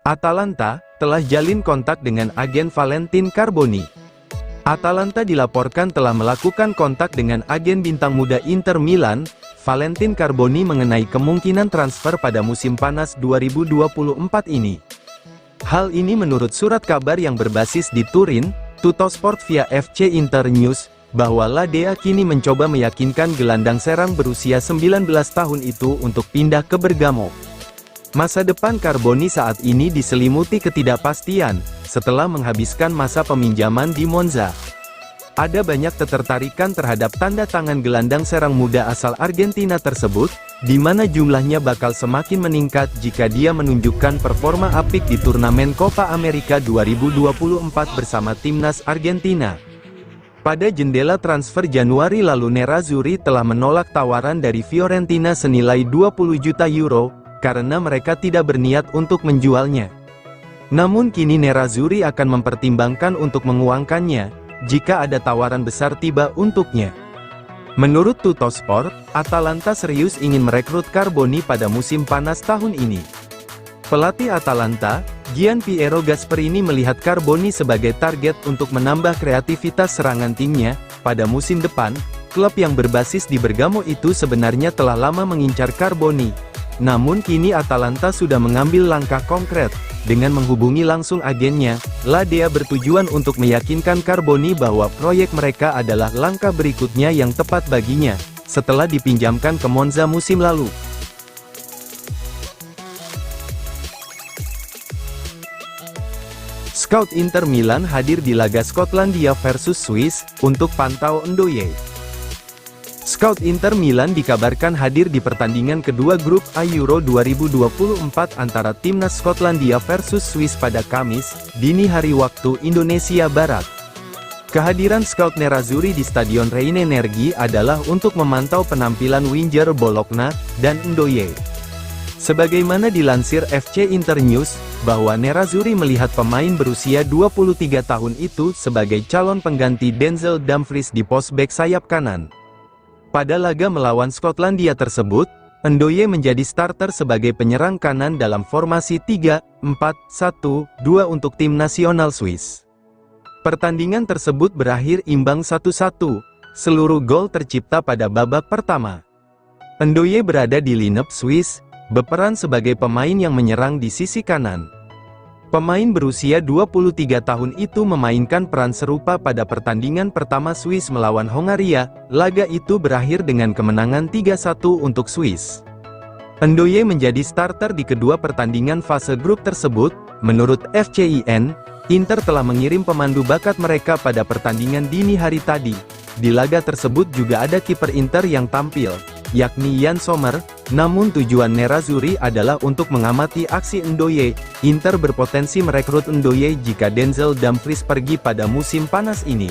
Atalanta telah jalin kontak dengan agen Valentin Carboni. Atalanta dilaporkan telah melakukan kontak dengan agen bintang muda Inter Milan, Valentin Carboni mengenai kemungkinan transfer pada musim panas 2024 ini. Hal ini menurut surat kabar yang berbasis di Turin, Tuttosport via FC Inter News, bahwa La Dea kini mencoba meyakinkan gelandang serang berusia 19 tahun itu untuk pindah ke Bergamo. Masa depan Carboni saat ini diselimuti ketidakpastian, setelah menghabiskan masa peminjaman di Monza. Ada banyak ketertarikan terhadap tanda tangan gelandang serang muda asal Argentina tersebut, di mana jumlahnya bakal semakin meningkat jika dia menunjukkan performa apik di turnamen Copa America 2024 bersama timnas Argentina. Pada jendela transfer Januari lalu Nerazzurri telah menolak tawaran dari Fiorentina senilai 20 juta euro, karena mereka tidak berniat untuk menjualnya. Namun kini Nerazzurri akan mempertimbangkan untuk menguangkannya, jika ada tawaran besar tiba untuknya. Menurut Tuttosport, Atalanta serius ingin merekrut Carboni pada musim panas tahun ini. Pelatih Atalanta, Gianpiero Gasperini melihat Carboni sebagai target untuk menambah kreativitas serangan timnya. Pada musim depan, klub yang berbasis di Bergamo itu sebenarnya telah lama mengincar Carboni. Namun kini Atalanta sudah mengambil langkah konkret, dengan menghubungi langsung agennya. La Dea bertujuan untuk meyakinkan Carboni bahwa proyek mereka adalah langkah berikutnya yang tepat baginya, setelah dipinjamkan ke Monza musim lalu. Scout Inter Milan hadir di laga Skotlandia versus Swiss, untuk pantau Ndoye. Scout Inter Milan dikabarkan hadir di pertandingan kedua grup A Euro 2024 antara timnas Skotlandia versus Swiss pada Kamis, dini hari waktu Indonesia Barat. Kehadiran Scout Nerazzurri di Stadion Rhein-Energie adalah untuk memantau penampilan winger Bologna dan Ndoye. Sebagaimana dilansir FC Inter News, bahwa Nerazzurri melihat pemain berusia 23 tahun itu sebagai calon pengganti Denzel Dumfries di pos bek sayap kanan. Pada laga melawan Skotlandia tersebut, Ndoye menjadi starter sebagai penyerang kanan dalam formasi 3-4-1-2 untuk tim nasional Swiss. Pertandingan tersebut berakhir imbang 1-1, seluruh gol tercipta pada babak pertama. Ndoye berada di lineup Swiss, berperan sebagai pemain yang menyerang di sisi kanan. Pemain berusia 23 tahun itu memainkan peran serupa pada pertandingan pertama Swiss melawan Hongaria. Laga itu berakhir dengan kemenangan 3-1 untuk Swiss. Ndoye menjadi starter di kedua pertandingan fase grup tersebut. Menurut FCIN, Inter telah mengirim pemandu bakat mereka pada pertandingan dini hari tadi. Di laga tersebut juga ada kiper Inter yang tampil, yakni Yann Sommer. Namun tujuan Nerazzurri adalah untuk mengamati aksi Ndoye. Inter berpotensi merekrut Ndoye jika Denzel Dumfries pergi pada musim panas ini.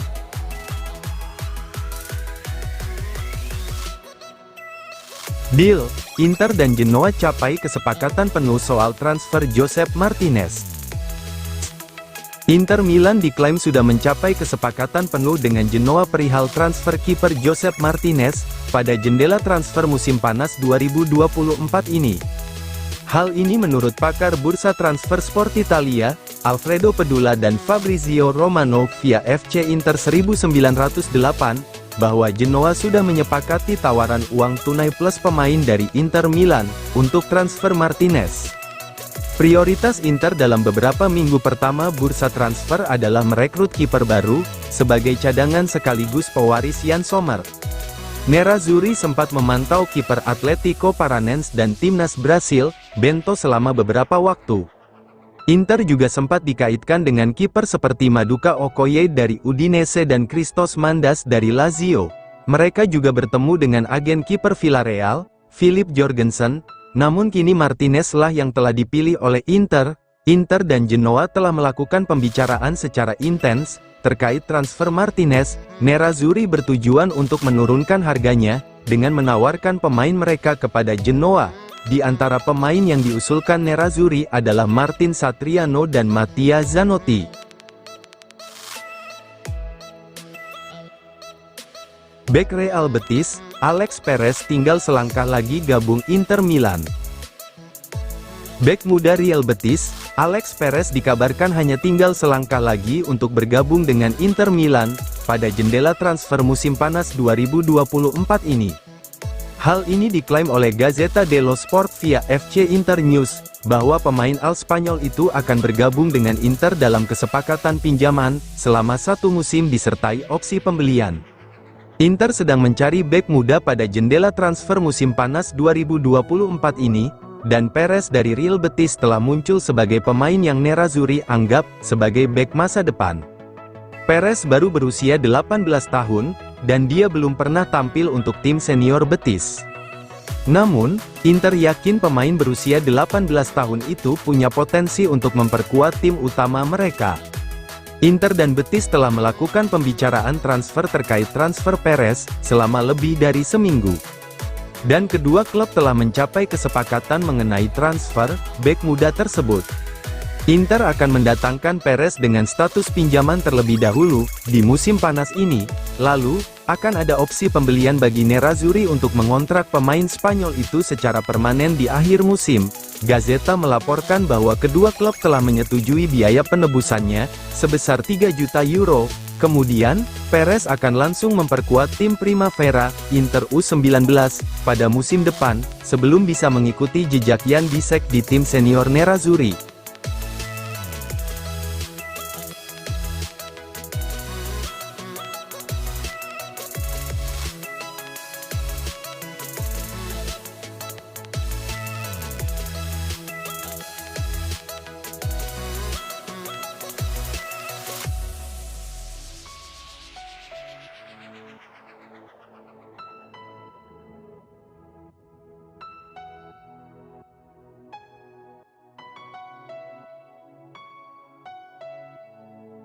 Deal, Inter dan Genoa capai kesepakatan penuh soal transfer Josep Martinez. Inter Milan diklaim sudah mencapai kesepakatan penuh dengan Genoa perihal transfer kiper Josep Martinez, pada jendela transfer musim panas 2024 ini. Hal ini menurut pakar bursa transfer Sport Italia, Alfredo Pedula dan Fabrizio Romano via FC Inter 1908, bahwa Genoa sudah menyepakati tawaran uang tunai plus pemain dari Inter Milan, untuk transfer Martinez. Prioritas Inter dalam beberapa minggu pertama bursa transfer adalah merekrut kiper baru, sebagai cadangan sekaligus pewaris Yann Sommer. Nerazzurri sempat memantau kiper Atletico Paranense dan timnas Brasil, Bento selama beberapa waktu. Inter juga sempat dikaitkan dengan kiper seperti Maduka Okoye dari Udinese dan Christos Mandas dari Lazio. Mereka juga bertemu dengan agen kiper Villarreal, Philip Jorgensen. Namun kini Martinez lah yang telah dipilih oleh Inter. Inter dan Genoa telah melakukan pembicaraan secara intens terkait transfer Martinez. Nerazzurri bertujuan untuk menurunkan harganya dengan menawarkan pemain mereka kepada Genoa. Di antara pemain yang diusulkan Nerazzurri adalah Martin Satriano dan Mattia Zanotti. Bek Real Betis, Alex Perez tinggal selangkah lagi gabung Inter Milan. Bek muda Real Betis, Alex Perez dikabarkan hanya tinggal selangkah lagi untuk bergabung dengan Inter Milan, pada jendela transfer musim panas 2024 ini. Hal ini diklaim oleh Gazzetta dello Sport via FC Inter News, bahwa pemain Al Spanyol itu akan bergabung dengan Inter dalam kesepakatan pinjaman, selama 1 musim disertai opsi pembelian. Inter sedang mencari bek muda pada jendela transfer musim panas 2024 ini, dan Perez dari Real Betis telah muncul sebagai pemain yang Nerazzurri anggap sebagai bek masa depan. Perez baru berusia 18 tahun, dan dia belum pernah tampil untuk tim senior Betis. Namun, Inter yakin pemain berusia 18 tahun itu punya potensi untuk memperkuat tim utama mereka. Inter dan Betis telah melakukan pembicaraan transfer terkait transfer Perez selama lebih dari seminggu. Dan kedua klub telah mencapai kesepakatan mengenai transfer bek muda tersebut. Inter akan mendatangkan Perez dengan status pinjaman terlebih dahulu di musim panas ini, lalu akan ada opsi pembelian bagi Nerazzurri untuk mengontrak pemain Spanyol itu secara permanen di akhir musim. Gazzetta melaporkan bahwa kedua klub telah menyetujui biaya penebusannya sebesar 3 juta euro. Kemudian, Perez akan langsung memperkuat tim Primavera, Inter U19, pada musim depan, sebelum bisa mengikuti jejak Jan Bisek di tim senior Nerazzurri.